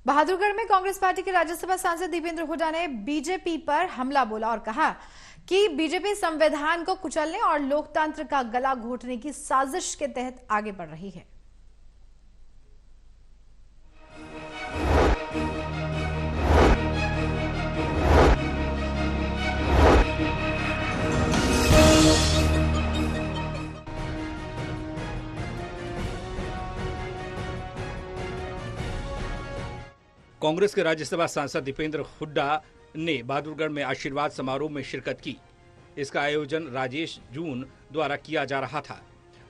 बहादुरगढ़ में कांग्रेस पार्टी के राज्यसभा सांसद दीपेंद्र हुड्डा ने बीजेपी पर हमला बोला और कहा कि बीजेपी संविधान को कुचलने और लोकतंत्र का गला घोटने की साजिश के तहत आगे बढ़ रही है। कांग्रेस के राज्यसभा सांसद दीपेंद्र हुड्डा ने बहादुरगढ़ में आशीर्वाद समारोह में शिरकत की। इसका आयोजन राजेश जून द्वारा किया जा रहा था।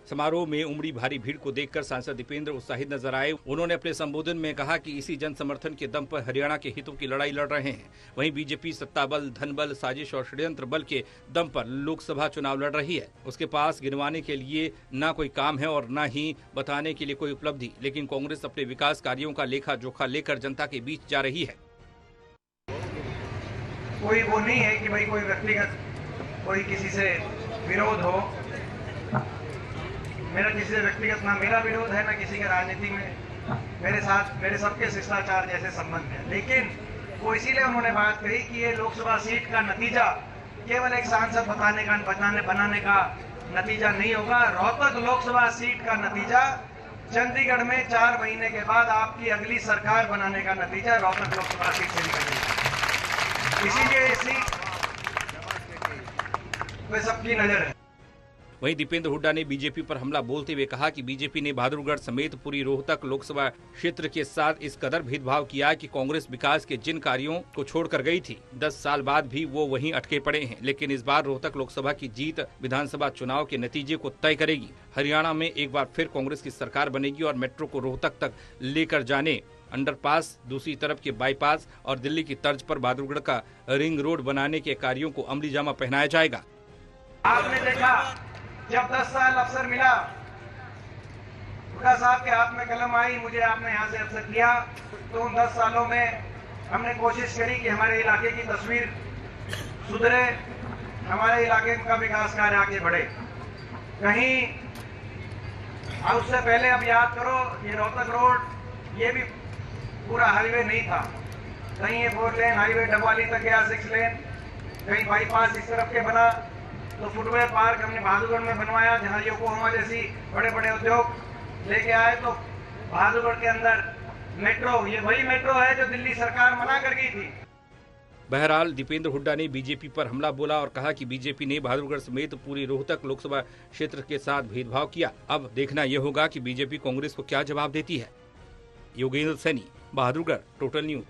समारोह में उमड़ी भारी भीड़ को देखकर सांसद दीपेंद्र उत्साहित नजर आए। उन्होंने अपने संबोधन में कहा कि इसी जन समर्थन के दम पर हरियाणा के हितों की लड़ाई लड़ रहे हैं। वहीं बीजेपी सत्ता बल, धन बल, साजिश और षड्यंत्र बल के दम पर लोकसभा चुनाव लड़ रही है। उसके पास गिनवाने के लिए न कोई काम है और न ही बताने के लिए कोई उपलब्धि, लेकिन कांग्रेस अपने विकास कार्यों का लेखा जोखा लेकर जनता के बीच जा रही है। कोई वो नहीं है कि भाई कोई व्यक्तिगत कोई किसी से विरोध हो। मेरा किसी से व्यक्तिगत ना मेरा विरोध है, ना किसी के राजनीति में मेरे साथ मेरे सबके शिष्टाचार जैसे संबंध है। लेकिन वो इसीलिए उन्होंने बात कही कि ये लोकसभा सीट का नतीजा केवल एक सांसद बनाने का नतीजा नहीं होगा। रोहतक लोकसभा सीट का नतीजा चंडीगढ़ में 4 महीने के बाद आपकी अगली सरकार बनाने का नतीजा रोहतक लोकसभा सीट से निकलेगा। इसीलिए इसी पे सबकी नजर है। वहीं दीपेंद्र हुड्डा ने बीजेपी पर हमला बोलते हुए कहा कि बीजेपी ने बहादुरगढ़ समेत पूरी रोहतक लोकसभा क्षेत्र के साथ इस कदर भेदभाव किया कि कांग्रेस विकास के जिन कार्यों को छोड़कर गई थी, 10 साल बाद भी वो वहीं अटके पड़े हैं। लेकिन इस बार रोहतक लोकसभा की जीत विधानसभा चुनाव के नतीजे को तय करेगी। हरियाणा में एक बार फिर कांग्रेस की सरकार बनेगी और मेट्रो को रोहतक तक लेकर जाने, अंडरपास, दूसरी तरफ के बाईपास और दिल्ली की तर्ज पर बहादुरगढ़ का रिंग रोड बनाने के कार्यों को अमली जामा पहनाया जाएगा। आपने देखा जब 10 साल अवसर मिला, हुड्डा साहब के हाथ में कलम आई, मुझे आपने यहाँ से अवसर दिया, तो उन 10 सालों में हमने कोशिश करी कि हमारे इलाके की तस्वीर सुधरे, हमारे इलाके का विकास कार्य आगे बढ़े। कहीं उससे पहले अब याद करो, ये रोहतक रोड ये भी पूरा हाईवे नहीं था। कहीं ये 4 लेन हाईवे डबवाली तक गया, 6 लेन, कहीं बाईपास इस तरफ के बना, तो फुटवेयर पार्क हमने बहादुरगढ़ में बनवाया, जहाँ योकोहामा जैसी बड़े बड़े उद्योग लेके आए। तो बहादुरगढ़ के अंदर मेट्रो, ये वही मेट्रो है जो दिल्ली सरकार मना कर गई थी। बहरहाल दीपेंद्र हुड्डा ने बीजेपी पर हमला बोला और कहा कि बीजेपी ने बहादुरगढ़ समेत पूरी रोहतक लोकसभा क्षेत्र के साथ भेदभाव किया। अब देखना यह होगा कि बीजेपी कांग्रेस को क्या जवाब देती है। Yogendra Saini, Bahadurgarh, total news.